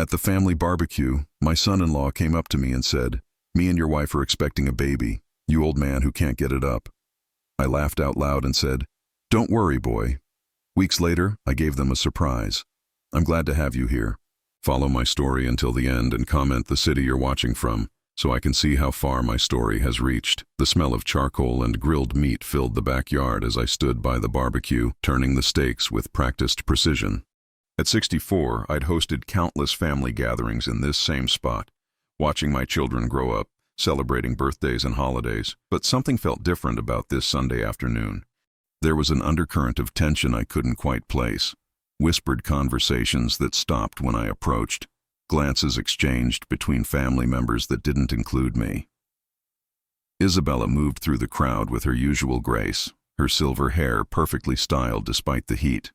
At the family barbecue, my son-in-law came up to me and said, "Me and your wife are expecting a baby, you old man who can't get it up." I laughed out loud and said, "Don't worry, boy." Weeks later, I gave them a surprise. "I'm glad to have you here. Follow my story until the end and comment the city you're watching from, so I can see how far my story has reached." The smell of charcoal and grilled meat filled the backyard as I stood by the barbecue, turning the steaks with practiced precision. At 64, I'd hosted countless family gatherings in this same spot, watching my children grow up, celebrating birthdays and holidays, but something felt different about this Sunday afternoon. There was an undercurrent of tension I couldn't quite place, whispered conversations that stopped when I approached, glances exchanged between family members that didn't include me. Isabella moved through the crowd with her usual grace, her silver hair perfectly styled despite the heat.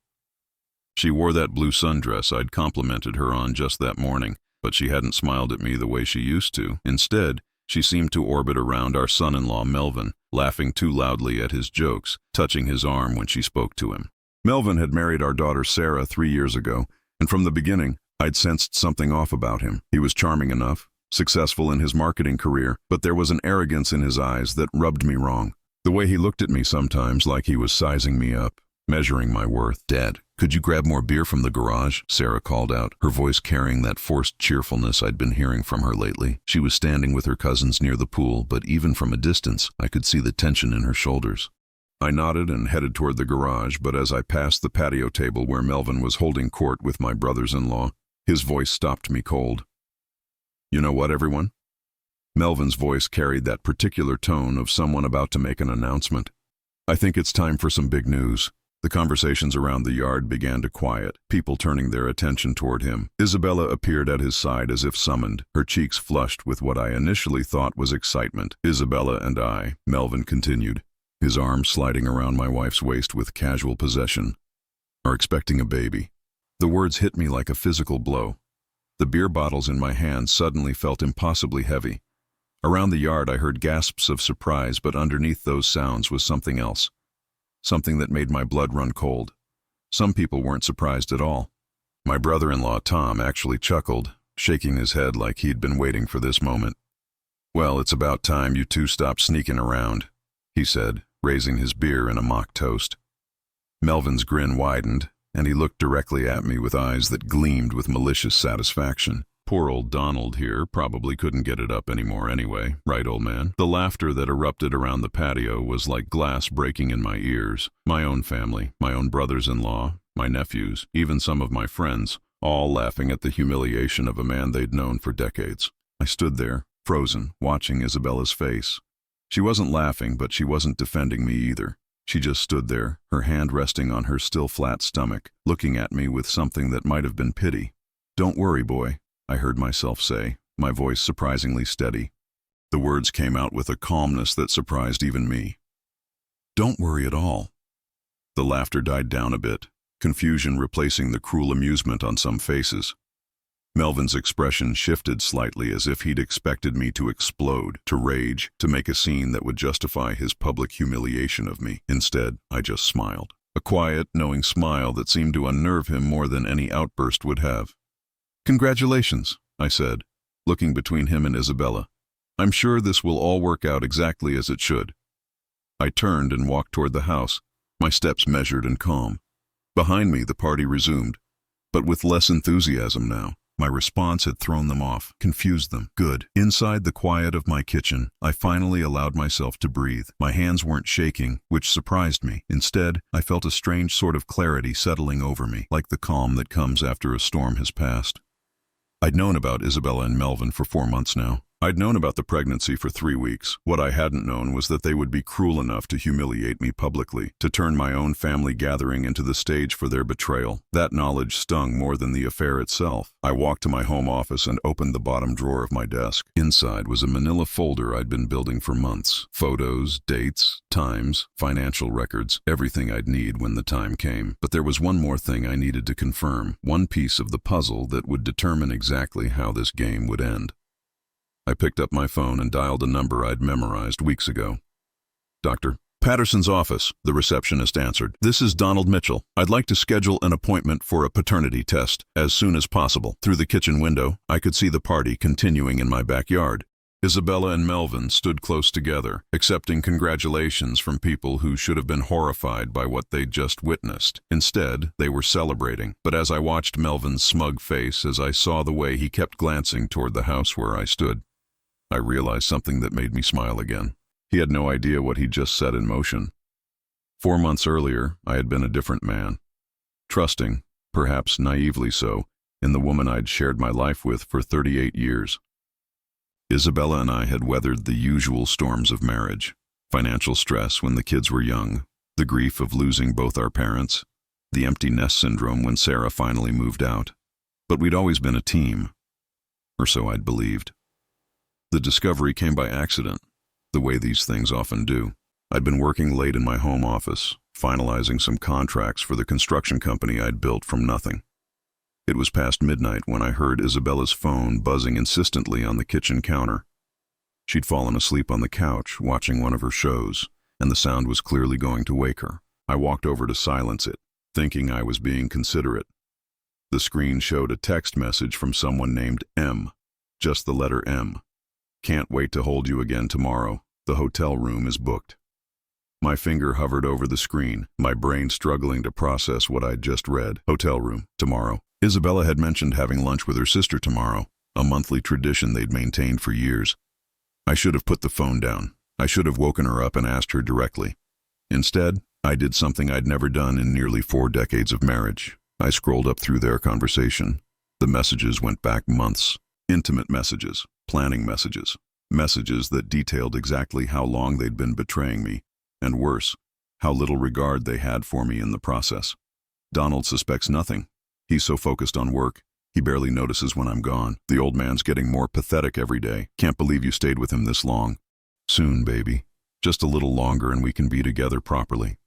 She wore that blue sundress I'd complimented her on just that morning, but she hadn't smiled at me the way she used to. Instead, she seemed to orbit around our son-in-law Melvin, laughing too loudly at his jokes, touching his arm when she spoke to him. Melvin had married our daughter Sarah 3 years ago, and from the beginning, I'd sensed something off about him. He was charming enough, successful in his marketing career, but there was an arrogance in his eyes that rubbed me wrong. The way he looked at me sometimes like he was sizing me up, measuring my worth. "Dad, could you grab more beer from the garage?" Sarah called out, her voice carrying that forced cheerfulness I'd been hearing from her lately. She was standing with her cousins near the pool, but even from a distance, I could see the tension in her shoulders. I nodded and headed toward the garage, but as I passed the patio table where Melvin was holding court with my brothers-in-law, his voice stopped me cold. "You know what, everyone?" Melvin's voice carried that particular tone of someone about to make an announcement. "I think it's time for some big news." The conversations around the yard began to quiet, people turning their attention toward him. Isabella appeared at his side as if summoned, her cheeks flushed with what I initially thought was excitement. "Isabella and I," Melvin continued, his arm sliding around my wife's waist with casual possession, "are expecting a baby." The words hit me like a physical blow. The beer bottles in my hand suddenly felt impossibly heavy. Around the yard I heard gasps of surprise, but underneath those sounds was something else. Something that made my blood run cold. Some people weren't surprised at all. My brother-in-law Tom actually chuckled, shaking his head like he'd been waiting for this moment. "Well, it's about time you two stopped sneaking around," he said, raising his beer in a mock toast. Melvin's grin widened, and he looked directly at me with eyes that gleamed with malicious satisfaction. "Poor old Donald here probably couldn't get it up anymore anyway, right, old man?" The laughter that erupted around the patio was like glass breaking in my ears. My own family, my own brothers-in-law, my nephews, even some of my friends, all laughing at the humiliation of a man they'd known for decades. I stood there, frozen, watching Isabella's face. She wasn't laughing, but she wasn't defending me either. She just stood there, her hand resting on her still flat stomach, looking at me with something that might have been pity. "Don't worry, boy," I heard myself say, my voice surprisingly steady. The words came out with a calmness that surprised even me. "Don't worry at all." The laughter died down a bit, confusion replacing the cruel amusement on some faces. Melvin's expression shifted slightly as if he'd expected me to explode, to rage, to make a scene that would justify his public humiliation of me. Instead, I just smiled. A quiet, knowing smile that seemed to unnerve him more than any outburst would have. "Congratulations," I said, looking between him and Isabella. "I'm sure this will all work out exactly as it should." I turned and walked toward the house, my steps measured and calm. Behind me, the party resumed, but with less enthusiasm now. My response had thrown them off, confused them. Good. Inside the quiet of my kitchen, I finally allowed myself to breathe. My hands weren't shaking, which surprised me. Instead, I felt a strange sort of clarity settling over me, like the calm that comes after a storm has passed. I'd known about Isabella and Melvin for 4 months now. I'd known about the pregnancy for 3 weeks. What I hadn't known was that they would be cruel enough to humiliate me publicly, to turn my own family gathering into the stage for their betrayal. That knowledge stung more than the affair itself. I walked to my home office and opened the bottom drawer of my desk. Inside was a manila folder I'd been building for months. Photos, dates, times, financial records, everything I'd need when the time came. But there was one more thing I needed to confirm, one piece of the puzzle that would determine exactly how this game would end. I picked up my phone and dialed a number I'd memorized weeks ago. "Doctor, Patterson's office, the receptionist answered. This is Donald Mitchell. I'd like to schedule an appointment for a paternity test as soon as possible. Through the kitchen window, I could see the party continuing in my backyard. Isabella and Melvin stood close together, accepting congratulations from people who should have been horrified by what they'd just witnessed. Instead, they were celebrating. But as I watched Melvin's smug face, as I saw the way he kept glancing toward the house where I stood, I realized something that made me smile again. He had no idea what he'd just set in motion. 4 months earlier, I had been a different man. Trusting, perhaps naively so, in the woman I'd shared my life with for 38 years. Isabella and I had weathered the usual storms of marriage: financial stress when the kids were young, the grief of losing both our parents, the empty nest syndrome when Sarah finally moved out. But we'd always been a team, or so I'd believed. The discovery came by accident, the way these things often do. I'd been working late in my home office, finalizing some contracts for the construction company I'd built from nothing. It was past midnight when I heard Isabella's phone buzzing insistently on the kitchen counter. She'd fallen asleep on the couch, watching one of her shows, and the sound was clearly going to wake her. I walked over to silence it, thinking I was being considerate. The screen showed a text message from someone named M, just the letter M. Can't wait to hold you again tomorrow. The hotel room is booked. My finger hovered over the screen, my brain struggling to process what I'd just read. Hotel room, tomorrow. Isabella had mentioned having lunch with her sister tomorrow, a monthly tradition they'd maintained for years. I should have put the phone down. I should have woken her up and asked her directly. Instead, I did something I'd never done in nearly 4 decades of marriage. I scrolled up through their conversation. The messages went back months. Intimate messages, planning messages, messages that detailed exactly how long they'd been betraying me, and worse, how little regard they had for me in the process. Donald suspects nothing. He's so focused on work, he barely notices when I'm gone. The old man's getting more pathetic every day. Can't believe you stayed with him this long. Soon, baby. Just a little longer and we can be together properly.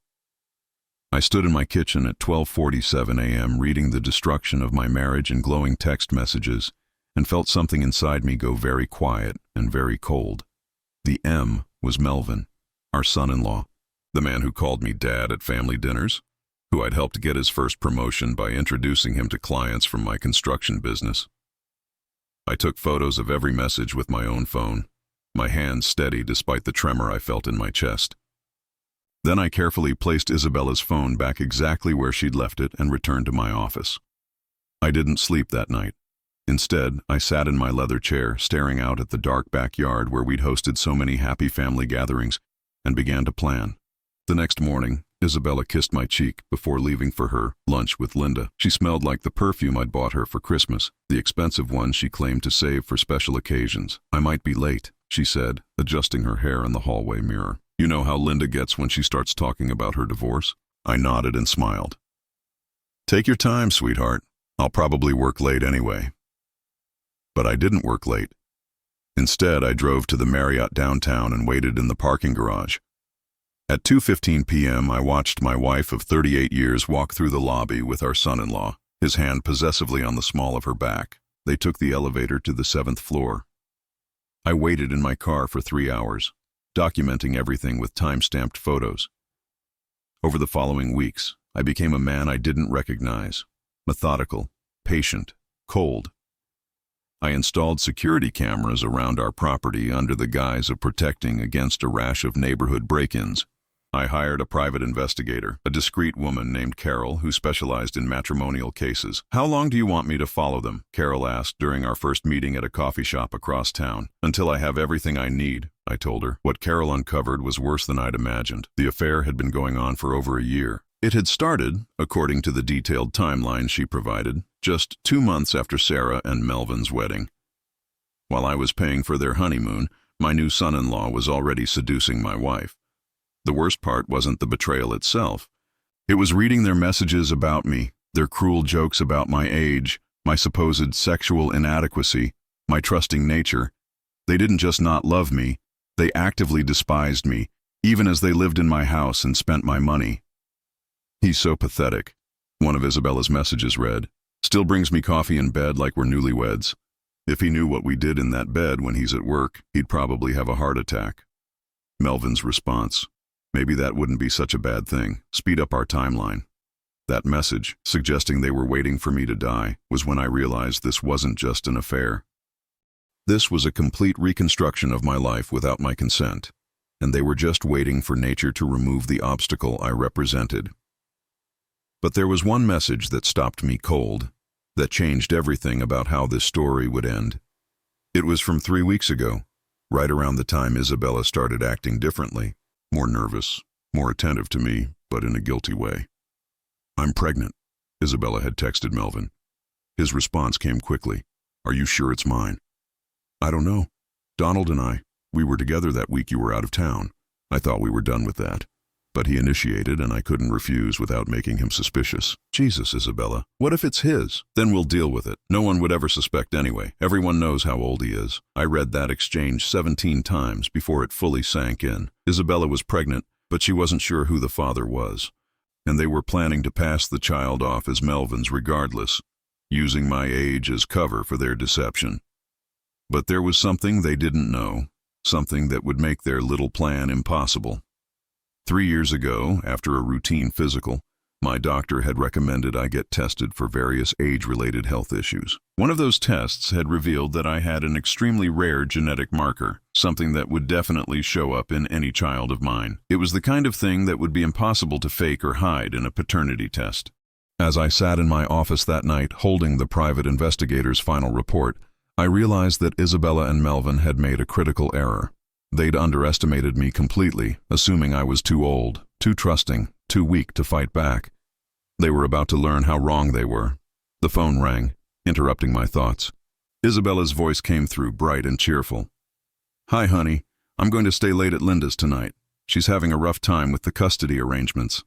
I stood in my kitchen at 12:47 a.m. reading the destruction of my marriage in glowing text messages, and felt something inside me go very quiet and very cold. The M was Melvin, our son-in-law, the man who called me dad at family dinners, who I'd helped get his first promotion by introducing him to clients from my construction business. I took photos of every message with my own phone, my hands steady despite the tremor I felt in my chest. Then I carefully placed Isabella's phone back exactly where she'd left it and returned to my office. I didn't sleep that night. Instead, I sat in my leather chair, staring out at the dark backyard where we'd hosted so many happy family gatherings, and began to plan. The next morning, Isabella kissed my cheek before leaving for her lunch with Linda. She smelled like the perfume I'd bought her for Christmas, the expensive one she claimed to save for special occasions. I might be late, she said, adjusting her hair in the hallway mirror. You know how Linda gets when she starts talking about her divorce? I nodded and smiled. Take your time, sweetheart. I'll probably work late anyway. But I didn't work late. Instead, I drove to the Marriott downtown and waited in the parking garage. At 2:15 p.m., I watched my wife of 38 years walk through the lobby with our son-in-law, his hand possessively on the small of her back. They took the elevator to the 7th floor. I waited in my car for 3 hours, documenting everything with time-stamped photos. Over the following weeks, I became a man I didn't recognize, methodical, patient, cold. I installed security cameras around our property under the guise of protecting against a rash of neighborhood break-ins. I hired a private investigator, a discreet woman named Carol who specialized in matrimonial cases. How long do you want me to follow them? Carol asked during our first meeting at a coffee shop across town. Until I have everything I need, I told her. What Carol uncovered was worse than I'd imagined. The affair had been going on for over a year. It had started, according to the detailed timeline she provided, just 2 months after Sarah and Melvin's wedding. While I was paying for their honeymoon, my new son-in-law was already seducing my wife. The worst part wasn't the betrayal itself. It was reading their messages about me, their cruel jokes about my age, my supposed sexual inadequacy, my trusting nature. They didn't just not love me, they actively despised me, even as they lived in my house and spent my money. He's so pathetic, one of Isabella's messages read. Still brings me coffee in bed like we're newlyweds. If he knew what we did in that bed when he's at work, he'd probably have a heart attack. Melvin's response. Maybe that wouldn't be such a bad thing. Speed up our timeline. That message, suggesting they were waiting for me to die, was when I realized this wasn't just an affair. This was a complete reconstruction of my life without my consent, and they were just waiting for nature to remove the obstacle I represented. But there was one message that stopped me cold, that changed everything about how this story would end. It was from 3 weeks ago, right around the time Isabella started acting differently, more nervous, more attentive to me, but in a guilty way. "I'm pregnant," Isabella had texted Melvin. His response came quickly. "Are you sure it's mine?" "I don't know. Donald and we were together that week you were out of town. I thought we were done with that. But he initiated and I couldn't refuse without making him suspicious." "Jesus, Isabella, what if it's his? Then we'll deal with it. No one would ever suspect anyway. Everyone knows how old he is." I read that exchange 17 times before it fully sank in. Isabella was pregnant, but she wasn't sure who the father was. And they were planning to pass the child off as Melvin's regardless, using my age as cover for their deception. But there was something they didn't know, something that would make their little plan impossible. 3 years ago, after a routine physical, my doctor had recommended I get tested for various age-related health issues. One of those tests had revealed that I had an extremely rare genetic marker, something that would definitely show up in any child of mine. It was the kind of thing that would be impossible to fake or hide in a paternity test. As I sat in my office that night, holding the private investigator's final report, I realized that Isabella and Melvin had made a critical error. They'd underestimated me completely, assuming I was too old, too trusting, too weak to fight back. They were about to learn how wrong they were. The phone rang, interrupting my thoughts. Isabella's voice came through, bright and cheerful. "Hi, honey. I'm going to stay late at Linda's tonight. She's having a rough time with the custody arrangements."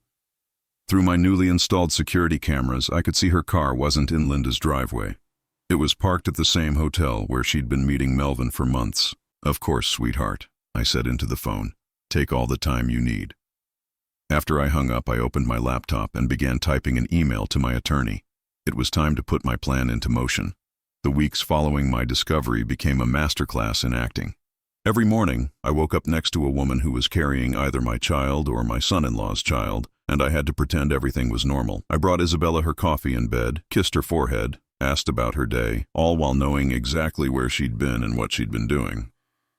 Through my newly installed security cameras, I could see her car wasn't in Linda's driveway. It was parked at the same hotel where she'd been meeting Melvin for months. "Of course, sweetheart," I said into the phone. "Take all the time you need." After I hung up, I opened my laptop and began typing an email to my attorney. It was time to put my plan into motion. The weeks following my discovery became a masterclass in acting. Every morning, I woke up next to a woman who was carrying either my child or my son-in-law's child, and I had to pretend everything was normal. I brought Isabella her coffee in bed, kissed her forehead, asked about her day, all while knowing exactly where she'd been and what she'd been doing.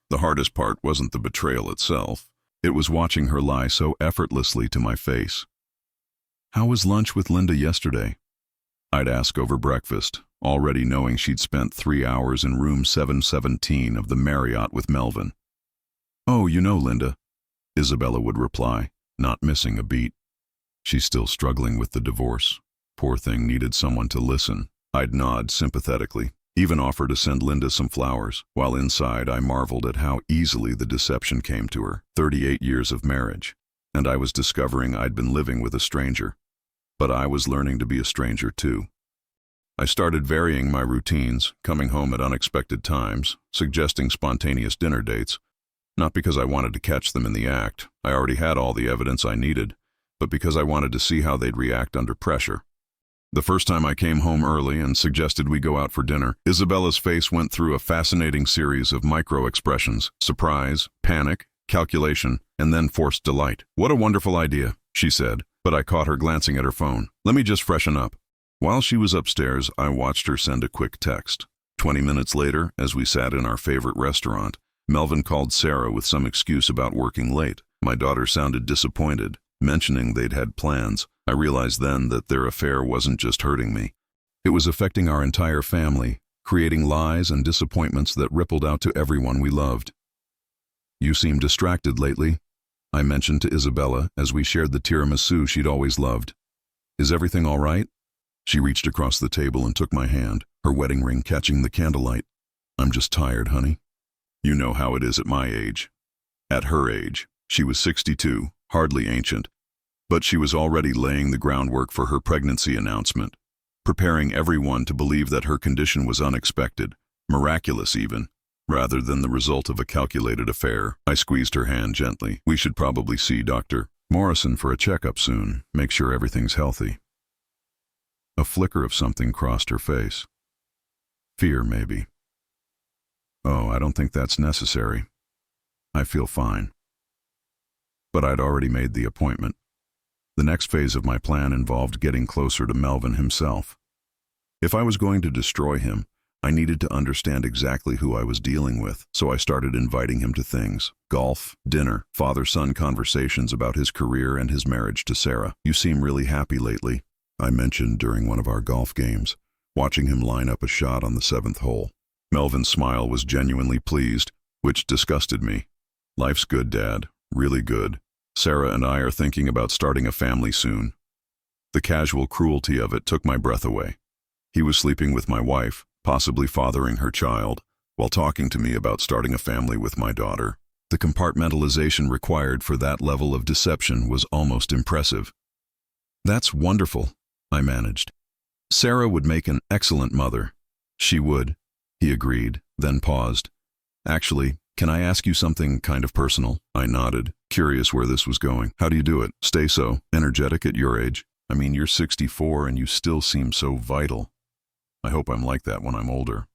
The hardest part wasn't the betrayal itself. It was watching her lie so effortlessly to my face. "How was lunch with Linda yesterday?" I'd ask over breakfast, already knowing she'd spent 3 hours in room 717 of the Marriott with Melvin. "Oh, you know Linda," Isabella would reply, not missing a beat. "She's still struggling with the divorce. Poor thing needed someone to listen." I'd nod sympathetically, even offer to send Linda some flowers, while inside I marveled at how easily the deception came to her. 38 years of marriage, and I was discovering I'd been living with a stranger. But I was learning to be a stranger too. I started varying my routines, coming home at unexpected times, suggesting spontaneous dinner dates, not because I wanted to catch them in the act, I already had all the evidence I needed, but because I wanted to see how they'd react under pressure. The first time I came home early and suggested we go out for dinner, Isabella's face went through a fascinating series of micro-expressions: surprise, panic, calculation, and then forced delight. "What a wonderful idea," she said, but I caught her glancing at her phone. "Let me just freshen up." While she was upstairs, I watched her send a quick text. 20 minutes later, as we sat in our favorite restaurant, Melvin called Sarah with some excuse about working late. My daughter sounded disappointed, mentioning they'd had plans. I realized then that their affair wasn't just hurting me. It was affecting our entire family, creating lies and disappointments that rippled out to everyone we loved. "You seem distracted lately," I mentioned to Isabella as we shared the tiramisu she'd always loved. "Is everything all right?" She reached across the table and took my hand, her wedding ring catching the candlelight. "I'm just tired, honey. You know how it is at my age." At her age, she was 62, hardly ancient, but she was already laying the groundwork for her pregnancy announcement, preparing everyone to believe that her condition was unexpected, miraculous even, rather than the result of a calculated affair. I squeezed her hand gently. "We should probably see Dr. Morrison for a checkup soon, make sure everything's healthy." A flicker of something crossed her face. Fear, maybe. "Oh, I don't think that's necessary. I feel fine." but I'd already made the appointment. The next phase of my plan involved getting closer to Melvin himself. If I was going to destroy him, I needed to understand exactly who I was dealing with, so I started inviting him to things: golf, dinner, father-son conversations about his career and his marriage to Sarah. "You seem really happy lately," I mentioned during one of our golf games, watching him line up a shot on the 7th hole. Melvin's smile was genuinely pleased, which disgusted me. "Life's good, Dad, really good. Sarah and I are thinking about starting a family soon." The casual cruelty of it took my breath away. He was sleeping with my wife, possibly fathering her child, while talking to me about starting a family with my daughter. The compartmentalization required for that level of deception was almost impressive. "That's wonderful," I managed. "Sarah would make an excellent mother." "She would," he agreed, then paused. "Actually, can I ask you something kind of personal?" I nodded, curious where this was going. "How do you do it? Stay so energetic at your age? I mean, you're 64 and you still seem so vital. I hope I'm like that when I'm older."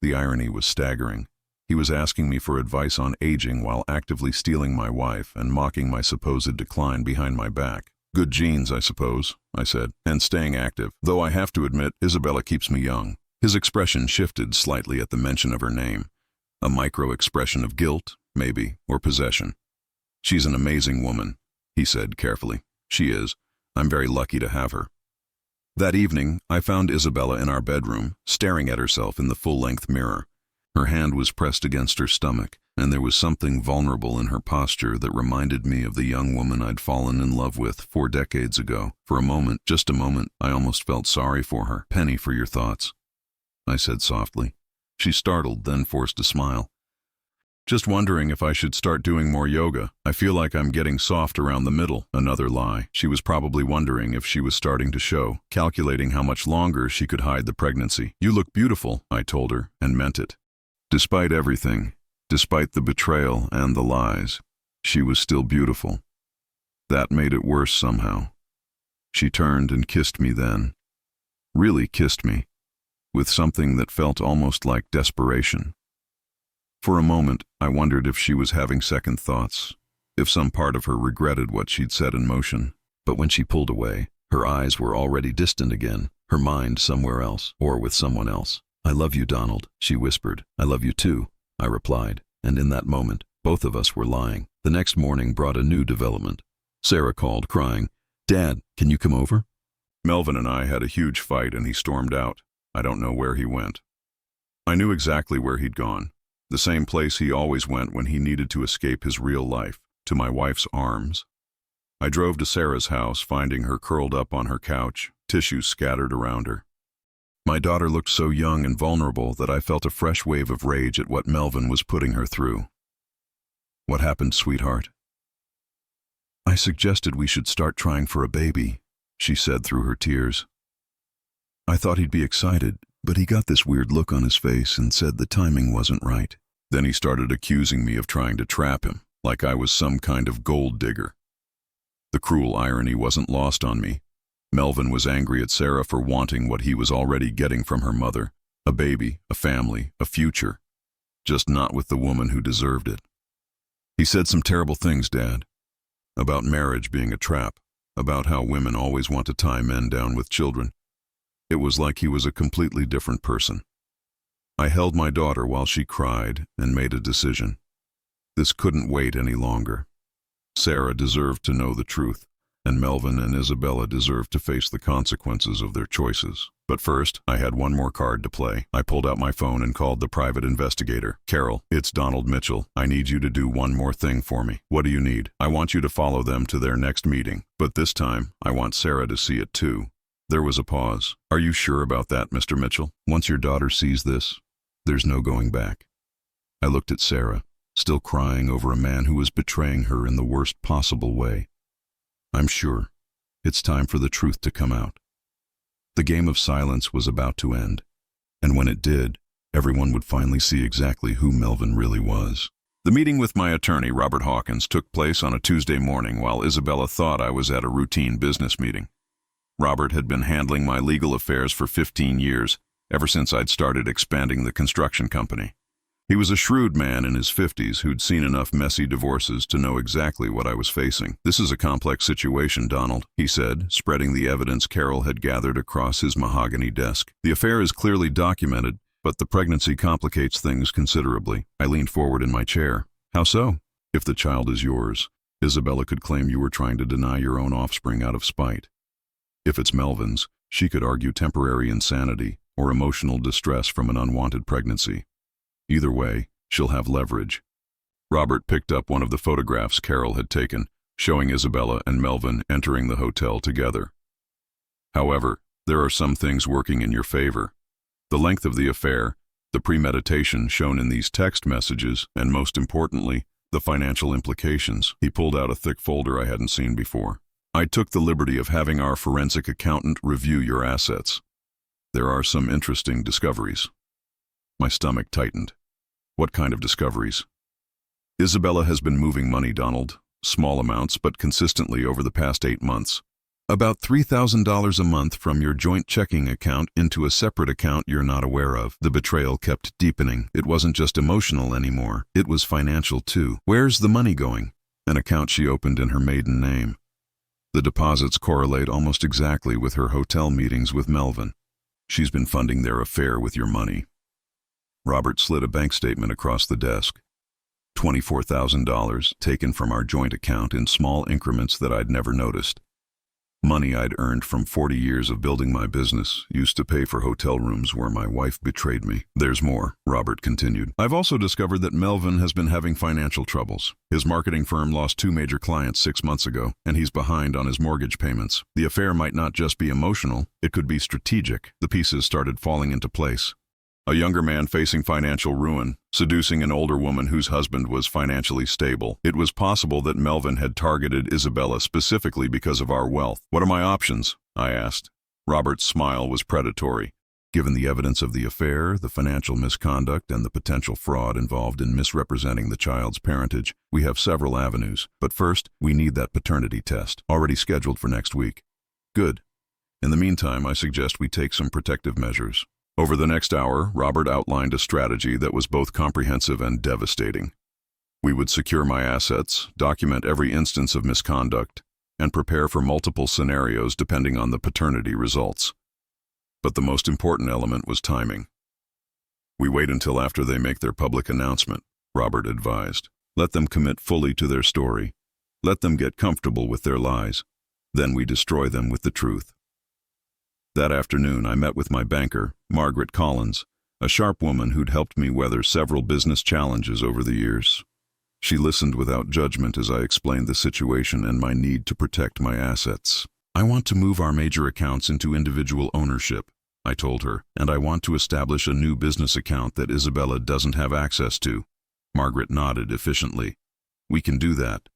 The irony was staggering. He was asking me for advice on aging while actively stealing my wife and mocking my supposed decline behind my back. "Good genes, I suppose," I said, "and staying active. Though I have to admit, Isabella keeps me young." His expression shifted slightly at the mention of her name. A micro-expression of guilt, maybe, or possession. "She's an amazing woman," he said carefully. "She is. I'm very lucky to have her." That evening, I found Isabella in our bedroom, staring at herself in the full-length mirror. Her hand was pressed against her stomach, and there was something vulnerable in her posture that reminded me of the young woman I'd fallen in love with 4 decades ago. For a moment, just a moment, I almost felt sorry for her. "Penny, for your thoughts," I said softly. She startled, then forced a smile. "Just wondering if I should start doing more yoga. I feel like I'm getting soft around the middle." Another lie. She was probably wondering if she was starting to show, calculating how much longer she could hide the pregnancy. "You look beautiful," I told her, and meant it. Despite everything, despite the betrayal and the lies, she was still beautiful. That made it worse somehow. She turned and kissed me then. Really kissed me, with something that felt almost like desperation. For a moment, I wondered if she was having second thoughts, if some part of her regretted what she'd set in motion. But when she pulled away, her eyes were already distant again, her mind somewhere else, or with someone else. "I love you, Donald," she whispered. "I love you too," I replied, and in that moment, both of us were lying. The next morning brought a new development. Sarah called, crying, "Dad, can you come over?" Melvin and I had a huge fight and he stormed out. I don't know where he went. I knew exactly where he'd gone. The same place he always went when he needed to escape his real life, to my wife's arms. I drove to Sarah's house, finding her curled up on her couch, tissues scattered around her. My daughter looked so young and vulnerable that I felt a fresh wave of rage at what Melvin was putting her through. "What happened, sweetheart?" "I suggested we should start trying for a baby," she said through her tears. "I thought he'd be excited, but he got this weird look on his face and said the timing wasn't right. Then he started accusing me of trying to trap him, like I was some kind of gold digger." The cruel irony wasn't lost on me. Melvin was angry at Sarah for wanting what he was already getting from her mother: a baby, a family, a future. Just not with the woman who deserved it. He said some terrible things, Dad. About marriage being a trap, about how women always want to tie men down with children. It was like he was a completely different person. I held my daughter while she cried and made a decision. This couldn't wait any longer. Sarah deserved to know the truth, and Melvin and Isabella deserved to face the consequences of their choices. But first, I had one more card to play. I pulled out my phone and called the private investigator. "Carol, it's Donald Mitchell. I need you to do one more thing for me." "What do you need?" "I want you to follow them to their next meeting. But this time, I want Sarah to see it too." There was a pause. "Are you sure about that, Mr. Mitchell? Once your daughter sees this, there's no going back." I looked at Sarah, still crying over a man who was betraying her in the worst possible way. "I'm sure. It's time for the truth to come out." The game of silence was about to end, and when it did, everyone would finally see exactly who Melvin really was. The meeting with my attorney, Robert Hawkins, took place on a Tuesday morning while Isabella thought I was at a routine business meeting. Robert had been handling my legal affairs for 15 years, ever since I'd started expanding the construction company. He was a shrewd man in his 50s who'd seen enough messy divorces to know exactly what I was facing. "This is a complex situation, Donald," he said, spreading the evidence Carol had gathered across his mahogany desk. "The affair is clearly documented, but the pregnancy complicates things considerably." I leaned forward in my chair. "How so?" "If the child is yours, Isabella could claim you were trying to deny your own offspring out of spite. If it's Melvin's, she could argue temporary insanity or emotional distress from an unwanted pregnancy. Either way, she'll have leverage." Robert picked up one of the photographs Carol had taken, showing Isabella and Melvin entering the hotel together. "However, there are some things working in your favor. The length of the affair, the premeditation shown in these text messages, and most importantly, the financial implications." He pulled out a thick folder I hadn't seen before. "I took the liberty of having our forensic accountant review your assets. There are some interesting discoveries." My stomach tightened. "What kind of discoveries?" "Isabella has been moving money, Donald. Small amounts, but consistently over the past 8 months. About $3,000 a month from your joint checking account into a separate account you're not aware of." The betrayal kept deepening. It wasn't just emotional anymore. It was financial too. "Where's the money going?" "An account she opened in her maiden name. The deposits correlate almost exactly with her hotel meetings with Melvin. She's been funding their affair with your money." Robert slid a bank statement across the desk. $24,000 taken from our joint account in small increments that I'd never noticed. Money I'd earned from 40 years of building my business, used to pay for hotel rooms where my wife betrayed me. "There's more," Robert continued. "I've also discovered that Melvin has been having financial troubles. His marketing firm lost 2 major clients 6 months ago, and he's behind on his mortgage payments. The affair might not just be emotional, it could be strategic." The pieces started falling into place. A younger man facing financial ruin, seducing an older woman whose husband was financially stable. It was possible that Melvin had targeted Isabella specifically because of our wealth. "What are my options?" I asked. Robert's smile was predatory. "Given the evidence of the affair, the financial misconduct, and the potential fraud involved in misrepresenting the child's parentage, we have several avenues. But first, we need that paternity test, already scheduled for next week." "Good. In the meantime, I suggest we take some protective measures." Over the next hour, Robert outlined a strategy that was both comprehensive and devastating. We would secure my assets, document every instance of misconduct, and prepare for multiple scenarios depending on the paternity results. But the most important element was timing. "We wait until after they make their public announcement," Robert advised. "Let them commit fully to their story. Let them get comfortable with their lies. Then we destroy them with the truth." That afternoon, I met with my banker, Margaret Collins, a sharp woman who'd helped me weather several business challenges over the years. She listened without judgment as I explained the situation and my need to protect my assets. "I want to move our major accounts into individual ownership," I told her, "and I want to establish a new business account that Isabella doesn't have access to." Margaret nodded efficiently. "We can do that.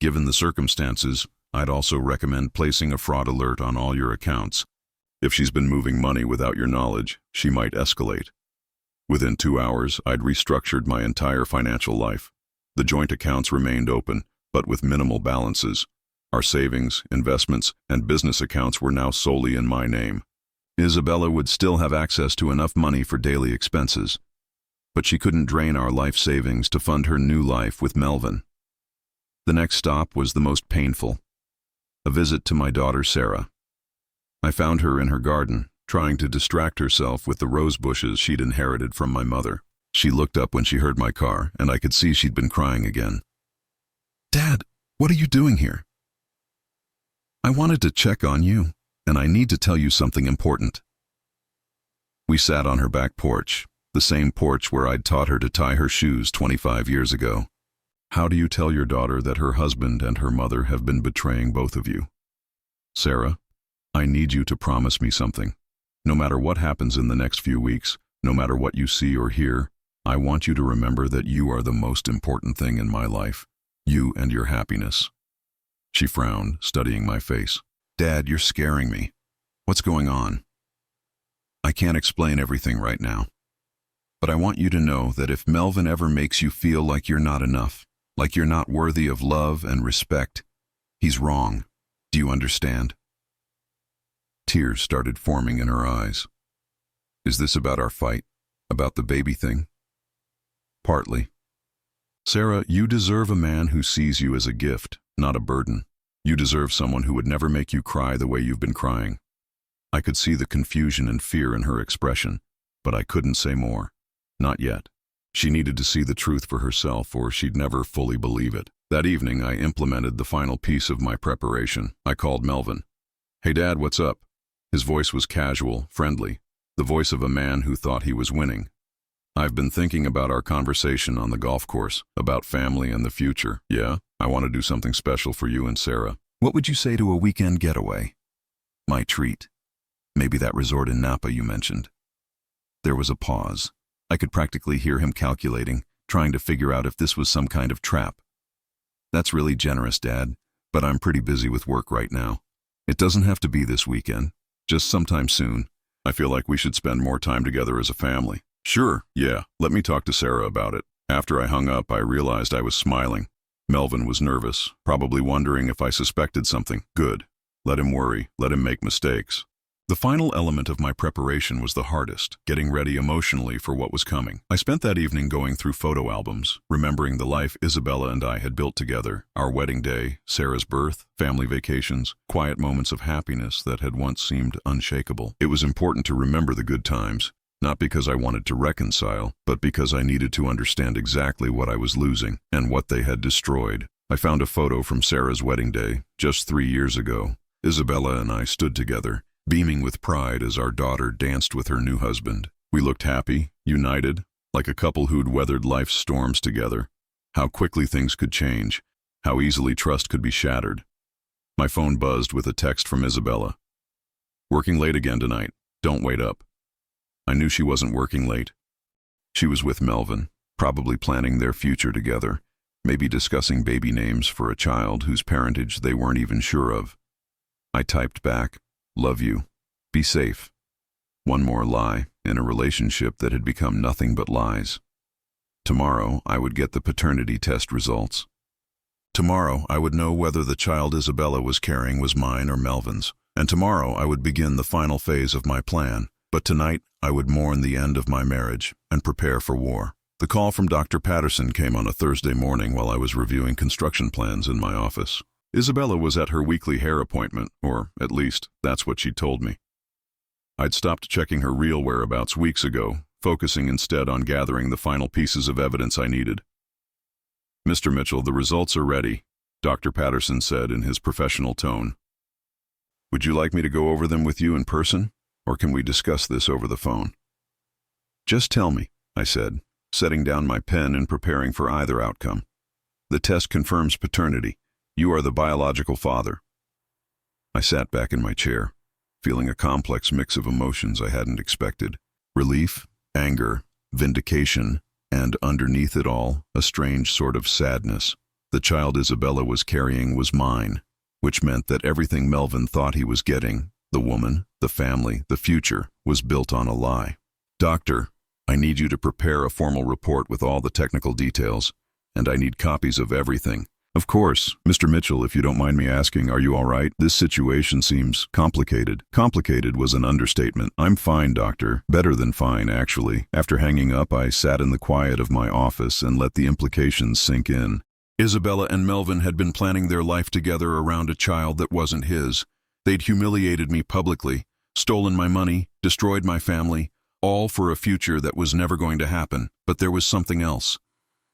Given the circumstances, I'd also recommend placing a fraud alert on all your accounts. If she's been moving money without your knowledge, she might escalate." Within 2 hours, I'd restructured my entire financial life. The joint accounts remained open, but with minimal balances. Our savings, investments, and business accounts were now solely in my name. Isabella would still have access to enough money for daily expenses, but she couldn't drain our life savings to fund her new life with Melvin. The next stop was the most painful: a visit to my daughter Sarah. I found her in her garden, trying to distract herself with the rose bushes she'd inherited from my mother. She looked up when she heard my car, and I could see she'd been crying again. "Dad, what are you doing here?" "I wanted to check on you, and I need to tell you something important." We sat on her back porch, the same porch where I'd taught her to tie her shoes 25 years ago. "How do you tell your daughter that her husband and her mother have been betraying both of you?" "Sarah, I need you to promise me something. No matter what happens in the next few weeks, no matter what you see or hear, I want you to remember that you are the most important thing in my life. You and your happiness." She frowned, studying my face. "Dad, you're scaring me. What's going on?" "I can't explain everything right now. But I want you to know that if Melvin ever makes you feel like you're not enough, like you're not worthy of love and respect, he's wrong. Do you understand?" Tears started forming in her eyes. "Is this about our fight? About the baby thing?" Partly. Sarah, you deserve a man who sees you as a gift, not a burden. You deserve someone who would never make you cry the way you've been crying. I could see the confusion and fear in her expression, but I couldn't say more. Not yet. She needed to see the truth for herself, or she'd never fully believe it. That evening, I implemented the final piece of my preparation. I called Melvin. "Hey, Dad, what's up?" His voice was casual, friendly, the voice of a man who thought he was winning. "I've been thinking about our conversation on the golf course, about family and the future. Yeah, I want to do something special for you and Sarah. What would you say to a weekend getaway? My treat. Maybe that resort in Napa you mentioned." There was a pause. I could practically hear him calculating, trying to figure out if this was some kind of trap. "That's really generous, Dad, but I'm pretty busy with work right now. It doesn't have to be this weekend, just sometime soon. I feel like we should spend more time together as a family." "Sure, yeah, let me talk to Sarah about it." After I hung up, I realized I was smiling. Melvin was nervous, probably wondering if I suspected something. Good. Let him worry, let him make mistakes. The final element of my preparation was the hardest, getting ready emotionally for what was coming. I spent that evening going through photo albums, remembering the life Isabella and I had built together, our wedding day, Sarah's birth, family vacations, quiet moments of happiness that had once seemed unshakable. It was important to remember the good times, not because I wanted to reconcile, but because I needed to understand exactly what I was losing and what they had destroyed. I found a photo from Sarah's wedding day, just 3 years ago. Isabella and I stood together, beaming with pride as our daughter danced with her new husband. We looked happy, united, like a couple who'd weathered life's storms together. How quickly things could change, how easily trust could be shattered. My phone buzzed with a text from Isabella. "Working late again tonight. Don't wait up." I knew she wasn't working late. She was with Melvin, probably planning their future together, maybe discussing baby names for a child whose parentage they weren't even sure of. I typed back, "Love you. Be safe." One more lie in a relationship that had become nothing but lies. Tomorrow, I would get the paternity test results. Tomorrow, I would know whether the child Isabella was carrying was mine or Melvin's. And tomorrow, I would begin the final phase of my plan. But tonight, I would mourn the end of my marriage and prepare for war. The call from Dr. Patterson came on a Thursday morning while I was reviewing construction plans in my office. Isabella was at her weekly hair appointment, or at least, that's what she told me. I'd stopped checking her real whereabouts weeks ago, focusing instead on gathering the final pieces of evidence I needed. "Mr. Mitchell, the results are ready," Dr. Patterson said in his professional tone. "Would you like me to go over them with you in person, or can we discuss this over the phone?" "Just tell me," I said, setting down my pen and preparing for either outcome. "The test confirms paternity. You are the biological father." I sat back in my chair, feeling a complex mix of emotions I hadn't expected. Relief, anger, vindication, and underneath it all, a strange sort of sadness. The child Isabella was carrying was mine, which meant that everything Melvin thought he was getting, the woman, the family, the future, was built on a lie. "Doctor, I need you to prepare a formal report with all the technical details, and I need copies of everything." "Of course, Mr. Mitchell, if you don't mind me asking, are you all right? This situation seems complicated." Complicated was an understatement. "I'm fine, doctor. Better than fine, actually." After hanging up, I sat in the quiet of my office and let the implications sink in. Isabella and Melvin had been planning their life together around a child that wasn't his. They'd humiliated me publicly, stolen my money, destroyed my family, all for a future that was never going to happen. But there was something else.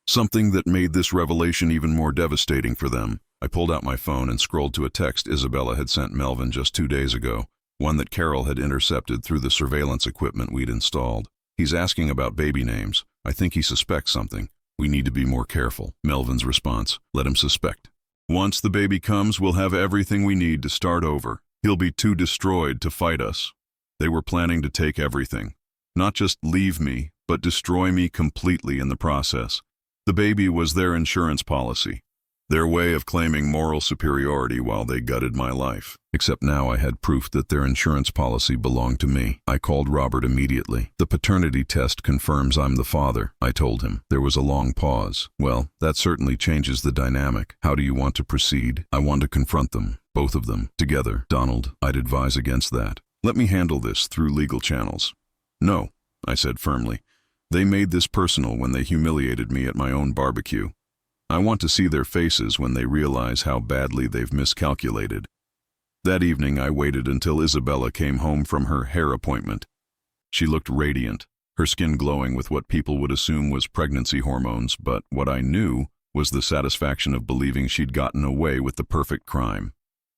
Something that made this revelation even more devastating for them. I pulled out my phone and scrolled to a text Isabella had sent Melvin just 2 days ago, one that Carol had intercepted through the surveillance equipment we'd installed. "He's asking about baby names. I think he suspects something. We need to be more careful." Melvin's response: "Let him suspect. Once the baby comes, we'll have everything we need to start over. He'll be too destroyed to fight us." They were planning to take everything. Not just leave me, but destroy me completely in the process. The baby was their insurance policy, their way of claiming moral superiority while they gutted my life. Except now I had proof that their insurance policy belonged to me. I called Robert immediately. "The paternity test confirms I'm the father," I told him. There was a long pause. "Well, that certainly changes the dynamic. How do you want to proceed?" "I want to confront them, both of them, together." "Donald, I'd advise against that. Let me handle this through legal channels." "No," I said firmly. They made this personal when they humiliated me at my own barbecue. I want to see their faces when they realize how badly they've miscalculated. That evening I waited until Isabella came home from her hair appointment. She looked radiant, her skin glowing with what people would assume was pregnancy hormones, but what I knew was the satisfaction of believing she'd gotten away with the perfect crime.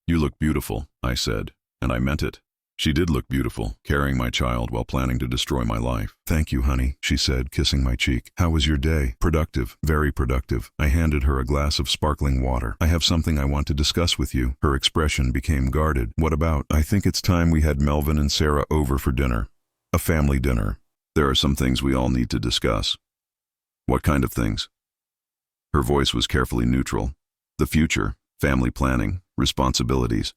"You look beautiful," I said, and I meant it. She did look beautiful, carrying my child while planning to destroy my life. "Thank you, honey," she said, kissing my cheek. "How was your day?" "Productive, very productive." I handed her a glass of sparkling water. "I have something I want to discuss with you." Her expression became guarded. "What about?" "I think it's time we had Melvin and Sarah over for dinner. A family dinner. There are some things we all need to discuss." "What kind of things?" Her voice was carefully neutral. "The future, family planning, responsibilities."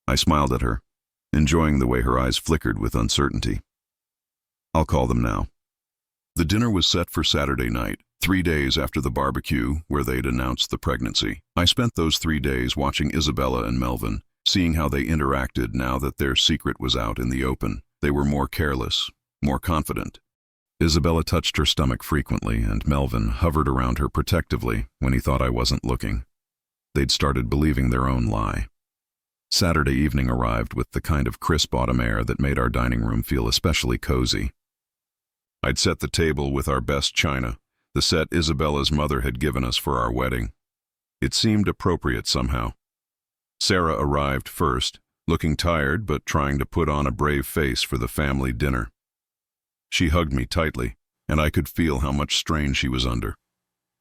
I smiled at her, enjoying the way her eyes flickered with uncertainty. "I'll call them now." The dinner was set for Saturday night, 3 days after the barbecue where they'd announced the pregnancy. I spent those 3 days watching Isabella and Melvin, seeing how they interacted now that their secret was out in the open. They were more careless, more confident. Isabella touched her stomach frequently, and Melvin hovered around her protectively when he thought I wasn't looking. They'd started believing their own lie. Saturday evening arrived with the kind of crisp autumn air that made our dining room feel especially cozy. I'd set the table with our best china, the set Isabella's mother had given us for our wedding. It seemed appropriate somehow. Sarah arrived first, looking tired but trying to put on a brave face for the family dinner. She hugged me tightly, and I could feel how much strain she was under.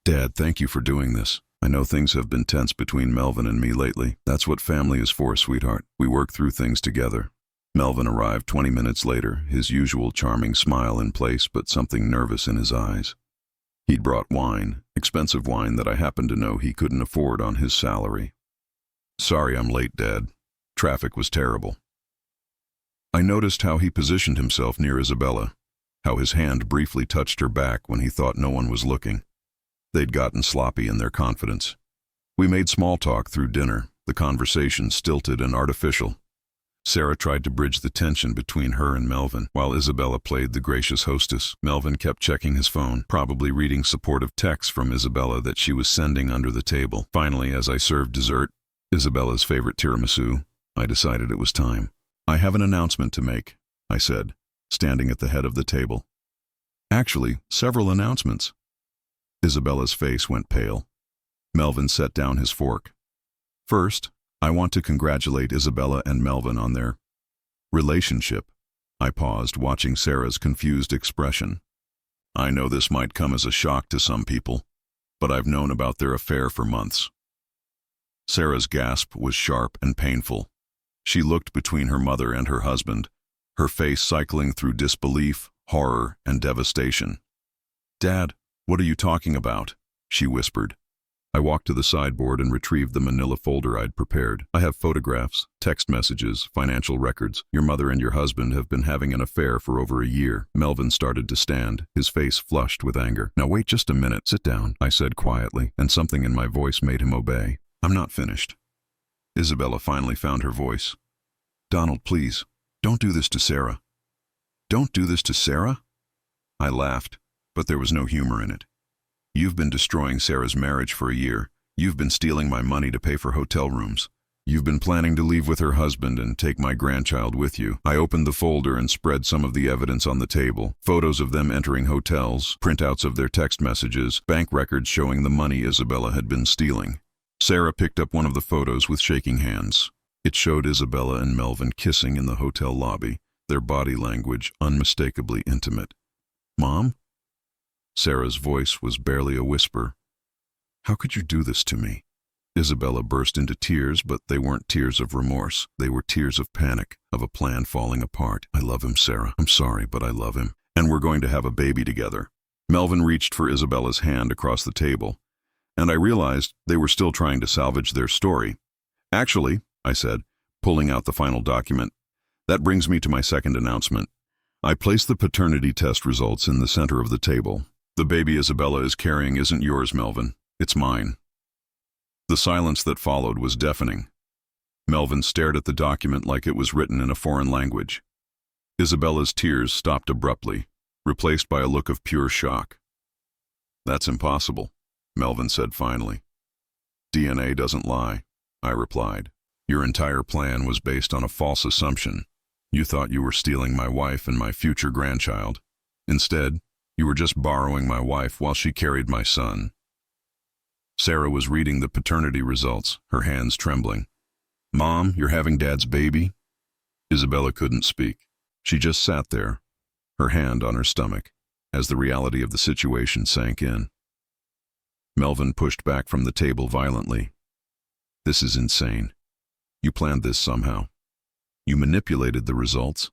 "Dad, thank you for doing this. I know things have been tense between Melvin and me lately. That's what family is for, sweetheart. We work through things together." Melvin arrived 20 minutes later, his usual charming smile in place but something nervous in his eyes. He'd brought wine, expensive wine that I happened to know he couldn't afford on his salary. "Sorry I'm late, Dad. Traffic was terrible." I noticed how he positioned himself near Isabella, how his hand briefly touched her back when he thought no one was looking. They'd gotten sloppy in their confidence. We made small talk through dinner, the conversation stilted and artificial. Sarah tried to bridge the tension between her and Melvin, while Isabella played the gracious hostess. Melvin kept checking his phone, probably reading supportive texts from Isabella that she was sending under the table. Finally, as I served dessert, Isabella's favorite tiramisu, I decided it was time. "I have an announcement to make," I said, standing at the head of the table. "Actually, several announcements." Isabella's face went pale. Melvin set down his fork. "First, I want to congratulate Isabella and Melvin on their relationship." I paused, watching Sarah's confused expression. "I know this might come as a shock to some people, but I've known about their affair for months." Sarah's gasp was sharp and painful. She looked between her mother and her husband, her face cycling through disbelief, horror, and devastation. "Dad, what are you talking about?" she whispered. I walked to the sideboard and retrieved the manila folder I'd prepared. "I have photographs, text messages, financial records. Your mother and your husband have been having an affair for over a year." Melvin started to stand, his face flushed with anger. "Now wait just a minute. Sit down," I said quietly, and something in my voice made him obey. "I'm not finished." Isabella finally found her voice. "Donald, please, don't do this to Sarah." "Don't do this to Sarah?" I laughed, but there was no humor in it. "You've been destroying Sarah's marriage for a year. You've been stealing my money to pay for hotel rooms. You've been planning to leave with her husband and take my grandchild with you." I opened the folder and spread some of the evidence on the table. Photos of them entering hotels, printouts of their text messages, bank records showing the money Isabella had been stealing. Sarah picked up one of the photos with shaking hands. It showed Isabella and Melvin kissing in the hotel lobby, their body language unmistakably intimate. "Mom?" Sarah's voice was barely a whisper. "How could you do this to me?" Isabella burst into tears, but they weren't tears of remorse. They were tears of panic, of a plan falling apart. "I love him, Sarah. I'm sorry, but I love him. And we're going to have a baby together." Melvin reached for Isabella's hand across the table, and I realized they were still trying to salvage their story. "Actually," I said, pulling out the final document, "that brings me to my second announcement. I placed the paternity test results in the center of the table. The baby Isabella is carrying isn't yours, Melvin. It's mine." The silence that followed was deafening. Melvin stared at the document like it was written in a foreign language. Isabella's tears stopped abruptly. replaced by a look of pure shock. "That's impossible," Melvin said finally. "DNA doesn't lie," I replied. "Your entire plan was based on a false assumption. You thought you were stealing my wife and my future grandchild. Instead, you were just borrowing my wife while she carried my son." Sarah was reading the paternity results, her hands trembling. "Mom, you're having Dad's baby?" Isabella couldn't speak. She just sat there, her hand on her stomach, as the reality of the situation sank in. Melvin pushed back from the table violently. "This is insane. You planned this somehow. You manipulated the results."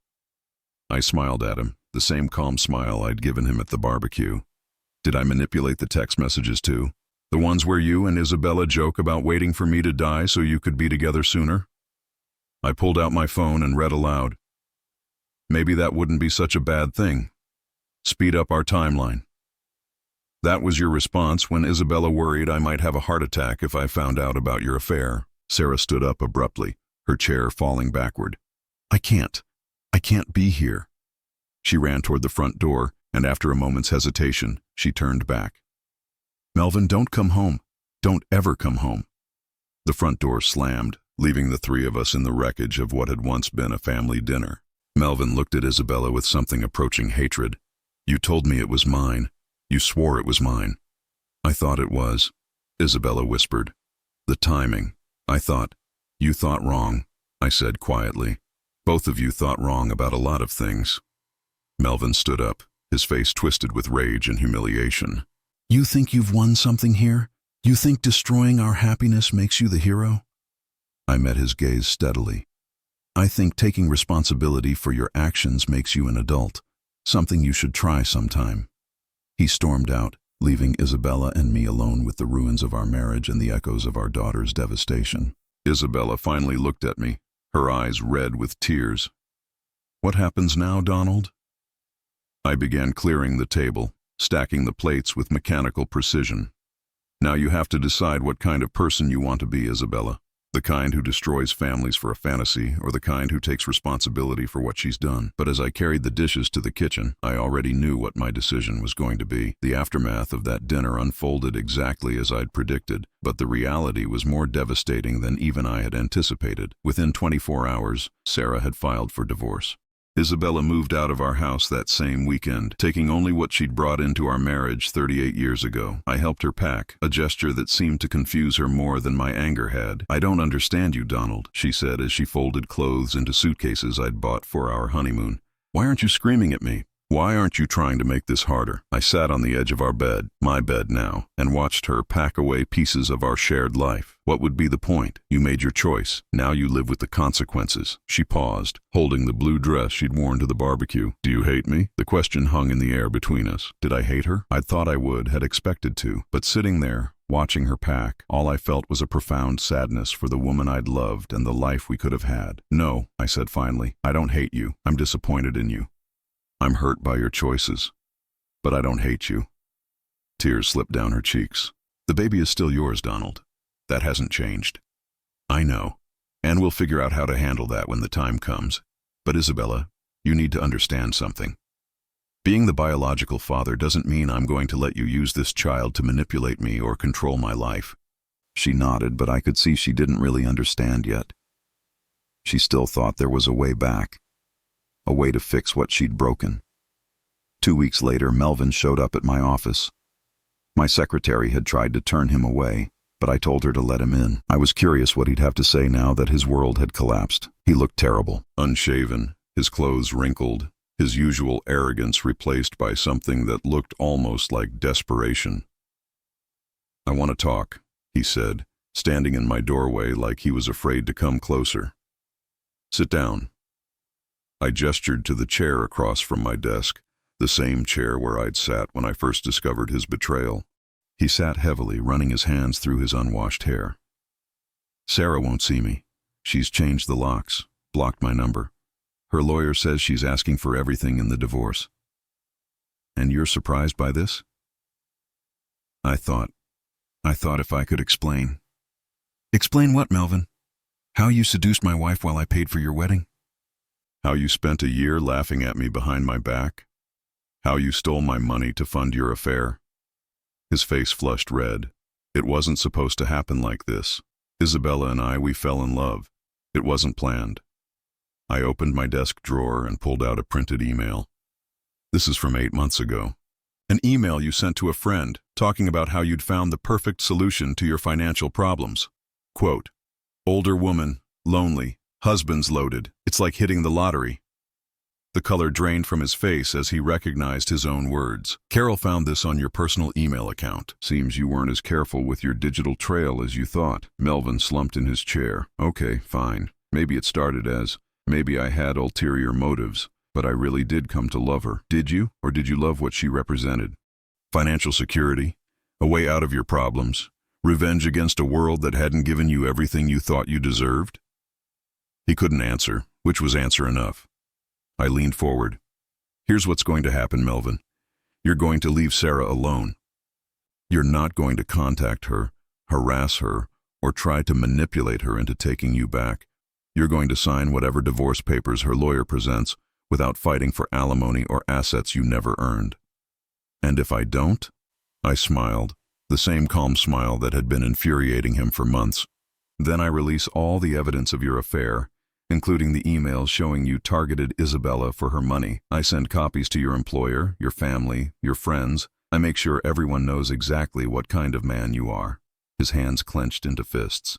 I smiled at him, the same calm smile I'd given him at the barbecue. "Did I manipulate the text messages too? The ones where you and Isabella joke about waiting for me to die so you could be together sooner?" I pulled out my phone and read aloud. "Maybe that wouldn't be such a bad thing. Speed up our timeline. That was your response when Isabella worried I might have a heart attack if I found out about your affair." Sarah stood up abruptly, her chair falling backward. I can't be here." She ran toward the front door, and after a moment's hesitation, she turned back. "Melvin, don't come home. Don't ever come home." The front door slammed, leaving the three of us in the wreckage of what had once been a family dinner. Melvin looked at Isabella with something approaching hatred. "You told me it was mine. You swore it was mine." "I thought it was," Isabella whispered. "The timing. I thought. You thought wrong," I said quietly. "Both of you thought wrong about a lot of things." Melvin stood up, his face twisted with rage and humiliation. "You think you've won something here? You think destroying our happiness makes you the hero?" I met his gaze steadily. "I think taking responsibility for your actions makes you an adult, something you should try sometime." He stormed out, leaving Isabella and me alone with the ruins of our marriage and the echoes of our daughter's devastation. Isabella finally looked at me, her eyes red with tears. "What happens now, Donald?" I began clearing the table, stacking the plates with mechanical precision. "Now you have to decide what kind of person you want to be, Isabella. The kind who destroys families for a fantasy, or the kind who takes responsibility for what she's done." But as I carried the dishes to the kitchen, I already knew what my decision was going to be. The aftermath of that dinner unfolded exactly as I'd predicted, but the reality was more devastating than even I had anticipated. Within 24 hours, Sarah had filed for divorce. Isabella moved out of our house that same weekend, taking only what she'd brought into our marriage 38 years ago. I helped her pack, a gesture that seemed to confuse her more than my anger had. "I don't understand you, Donald," she said as she folded clothes into suitcases I'd bought for our honeymoon. "Why aren't you screaming at me? Why aren't you trying to make this harder?" I sat on the edge of our bed, my bed now, and watched her pack away pieces of our shared life. "What would be the point? You made your choice. Now you live with the consequences." She paused, holding the blue dress she'd worn to the barbecue. "Do you hate me?" The question hung in the air between us. Did I hate her? I'd thought I would, had expected to. But sitting there, watching her pack, all I felt was a profound sadness for the woman I'd loved and the life we could have had. "No," I said finally. "I don't hate you. I'm disappointed in you. I'm hurt by your choices. But I don't hate you." Tears slipped down her cheeks. "The baby is still yours, Donald. That hasn't changed." "I know. And we'll figure out how to handle that when the time comes. But Isabella, you need to understand something. Being the biological father doesn't mean I'm going to let you use this child to manipulate me or control my life." She nodded, but I could see she didn't really understand yet. She still thought there was a way back. A way to fix what she'd broken. 2 weeks later, Melvin showed up at my office. My secretary had tried to turn him away, but I told her to let him in. I was curious what he'd have to say now that his world had collapsed. He looked terrible. Unshaven, his clothes wrinkled, his usual arrogance replaced by something that looked almost like desperation. "I want to talk," he said, standing in my doorway like he was afraid to come closer. "Sit down." I gestured to the chair across from my desk, the same chair where I'd sat when I first discovered his betrayal. He sat heavily, running his hands through his unwashed hair. "Sarah won't see me. She's changed the locks, blocked my number. Her lawyer says she's asking for everything in the divorce." "And you're surprised by this?" I thought if I could explain. "Explain what, Melvin? How you seduced my wife while I paid for your wedding?" "How you spent a year laughing at me behind my back?" How you stole my money to fund your affair. His face flushed red. It wasn't supposed to happen like this. Isabella and I, we fell in love. It wasn't planned. I opened my desk drawer and pulled out a printed email. This is from 8 months ago. An email you sent to a friend, talking about how you'd found the perfect solution to your financial problems. Quote, older woman, lonely, husband's loaded. It's like hitting the lottery. The color drained from his face as he recognized his own words. Carol found this on your personal email account. Seems you weren't as careful with your digital trail as you thought. Melvin slumped in his chair. Okay, fine. Maybe it started as, maybe I had ulterior motives, but I really did come to love her. Did you, or did you love what she represented? Financial security? A way out of your problems? Revenge against a world that hadn't given you everything you thought you deserved? He couldn't answer, which was answer enough. I leaned forward. Here's what's going to happen, Melvin. You're going to leave Sarah alone. You're not going to contact her, harass her, or try to manipulate her into taking you back. You're going to sign whatever divorce papers her lawyer presents without fighting for alimony or assets you never earned. And if I don't? I smiled, the same calm smile that had been infuriating him for months. Then I release all the evidence of your affair, including the emails showing you targeted Isabella for her money. I send copies to your employer, your family, your friends. I make sure everyone knows exactly what kind of man you are. His hands clenched into fists.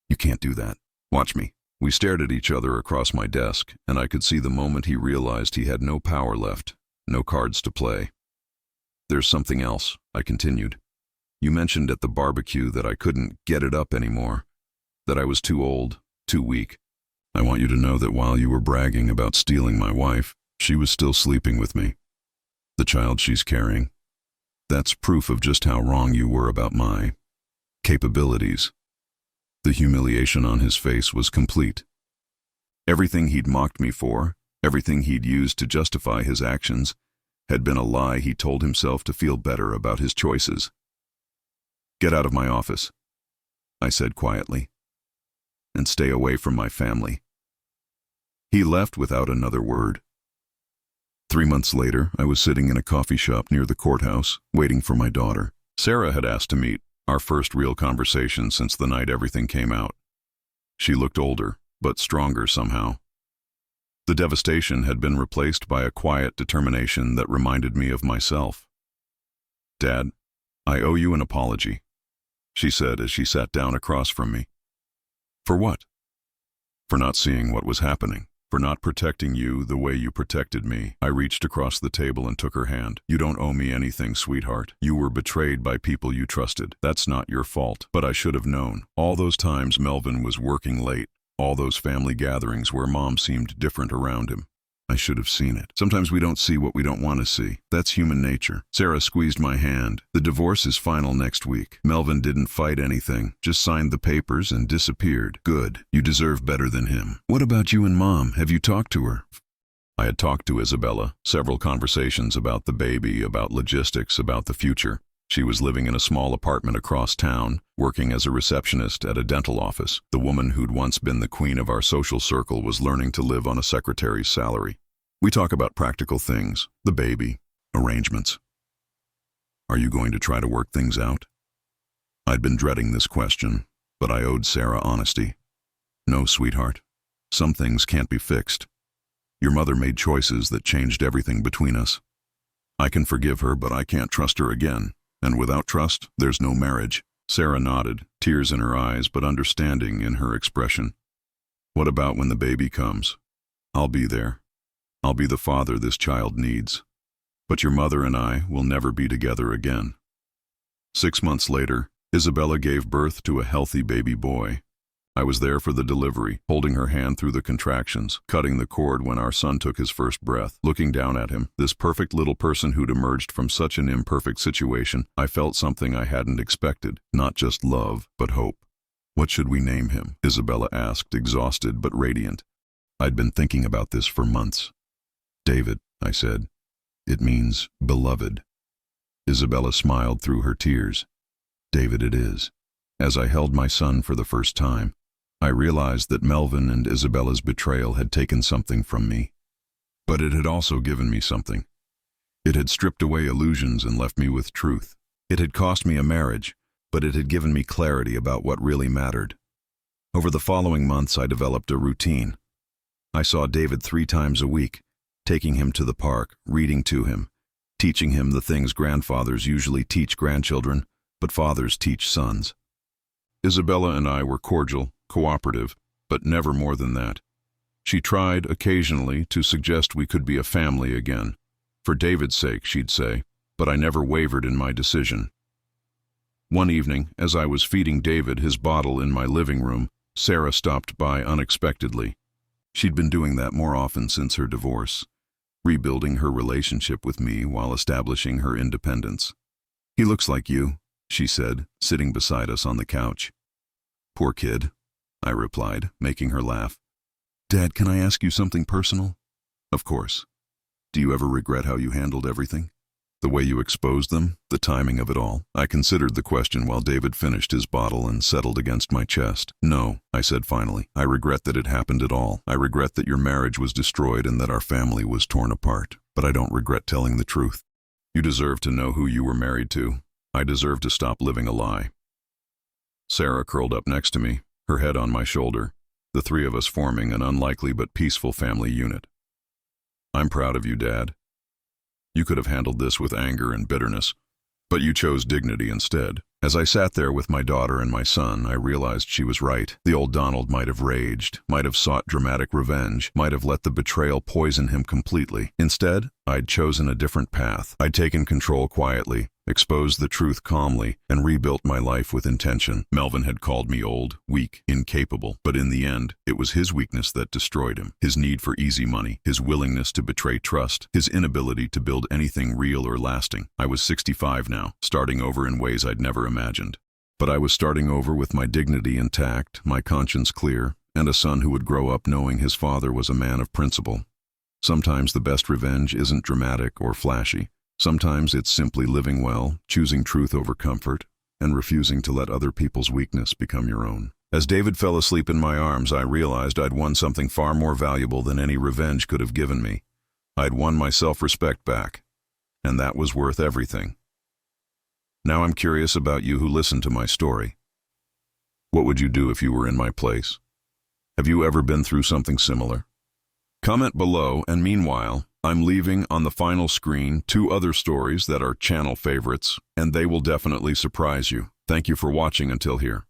You can't do that. Watch me. We stared at each other across my desk, and I could see the moment he realized he had no power left, no cards to play. There's something else, I continued. You mentioned at the barbecue that I couldn't get it up anymore, that I was too old, too weak. I want you to know that while you were bragging about stealing my wife, she was still sleeping with me. The child she's carrying. That's proof of just how wrong you were about my capabilities. The humiliation on his face was complete. Everything he'd mocked me for, everything he'd used to justify his actions, had been a lie he told himself to feel better about his choices. Get out of my office, I said quietly, and stay away from my family. He left without another word. 3 months later, I was sitting in a coffee shop near the courthouse, waiting for my daughter. Sarah had asked to meet, our first real conversation since the night everything came out. She looked older, but stronger somehow. The devastation had been replaced by a quiet determination that reminded me of myself. Dad, I owe you an apology, she said as she sat down across from me. For what? For not seeing what was happening. For not protecting you the way you protected me. I reached across the table and took her hand. You don't owe me anything, sweetheart. You were betrayed by people you trusted. That's not your fault, but I should have known. All those times Melvin was working late. All those family gatherings where Mom seemed different around him. I should have seen it. Sometimes we don't see what we don't want to see. That's human nature. Sarah squeezed my hand. The divorce is final next week. Melvin didn't fight anything, just signed the papers and disappeared. Good. You deserve better than him. What about you and Mom? Have you talked to her? I had talked to Isabella. Several conversations about the baby, about logistics, about the future. She was living in a small apartment across town, working as a receptionist at a dental office. The woman who'd once been the queen of our social circle was learning to live on a secretary's salary. We talk about practical things, the baby, arrangements. Are you going to try to work things out? I'd been dreading this question, but I owed Sarah honesty. No, sweetheart. Some things can't be fixed. Your mother made choices that changed everything between us. I can forgive her, but I can't trust her again. And without trust, there's no marriage. Sarah nodded, tears in her eyes, but understanding in her expression. What about when the baby comes? I'll be there. I'll be the father this child needs. But your mother and I will never be together again. 6 months later, Isabella gave birth to a healthy baby boy. I was there for the delivery, holding her hand through the contractions, cutting the cord when our son took his first breath. Looking down at him, this perfect little person who'd emerged from such an imperfect situation, I felt something I hadn't expected. Not just love, but hope. What should we name him? Isabella asked, exhausted but radiant. I'd been thinking about this for months. David, I said. It means beloved. Isabella smiled through her tears. David it is. As I held my son for the first time, I realized that Melvin and Isabella's betrayal had taken something from me. But it had also given me something. It had stripped away illusions and left me with truth. It had cost me a marriage, but it had given me clarity about what really mattered. Over the following months, I developed a routine. I saw David 3 times a week, taking him to the park, reading to him, teaching him the things grandfathers usually teach grandchildren, but fathers teach sons. Isabella and I were cordial, cooperative, but never more than that. She tried occasionally to suggest we could be a family again. For David's sake, she'd say, but I never wavered in my decision. One evening, as I was feeding David his bottle in my living room, Sarah stopped by unexpectedly. She'd been doing that more often since her divorce, rebuilding her relationship with me while establishing her independence. "He looks like you," she said, sitting beside us on the couch. "Poor kid," I replied, making her laugh. "Dad, can I ask you something personal?" "Of course. Do you ever regret how you handled everything? The way you exposed them, the timing of it all?" I considered the question while David finished his bottle and settled against my chest. "No," I said finally. "I regret that it happened at all. I regret that your marriage was destroyed and that our family was torn apart. But I don't regret telling the truth. You deserve to know who you were married to. I deserve to stop living a lie." Sarah curled up next to me, her head on my shoulder, the 3 of us forming an unlikely but peaceful family unit. "I'm proud of you, Dad. You could have handled this with anger and bitterness, but you chose dignity instead." As I sat there with my daughter and my son, I realized she was right. The old Donald might have raged, might have sought dramatic revenge, might have let the betrayal poison him completely. Instead, I'd chosen a different path. I'd taken control quietly, exposed the truth calmly, and rebuilt my life with intention. Melvin had called me old, weak, incapable, but in the end, it was his weakness that destroyed him. His need for easy money, his willingness to betray trust, his inability to build anything real or lasting. I was 65 now, starting over in ways I'd never imagined. But I was starting over with my dignity intact, my conscience clear, and a son who would grow up knowing his father was a man of principle. Sometimes the best revenge isn't dramatic or flashy. Sometimes it's simply living well, choosing truth over comfort, and refusing to let other people's weakness become your own. As David fell asleep in my arms, I realized I'd won something far more valuable than any revenge could have given me. I'd won my self-respect back, and that was worth everything. Now I'm curious about you who listened to my story. What would you do if you were in my place? Have you ever been through something similar? Comment below, and meanwhile, I'm leaving on the final screen 2 other stories that are channel favorites, and they will definitely surprise you. Thank you for watching until here.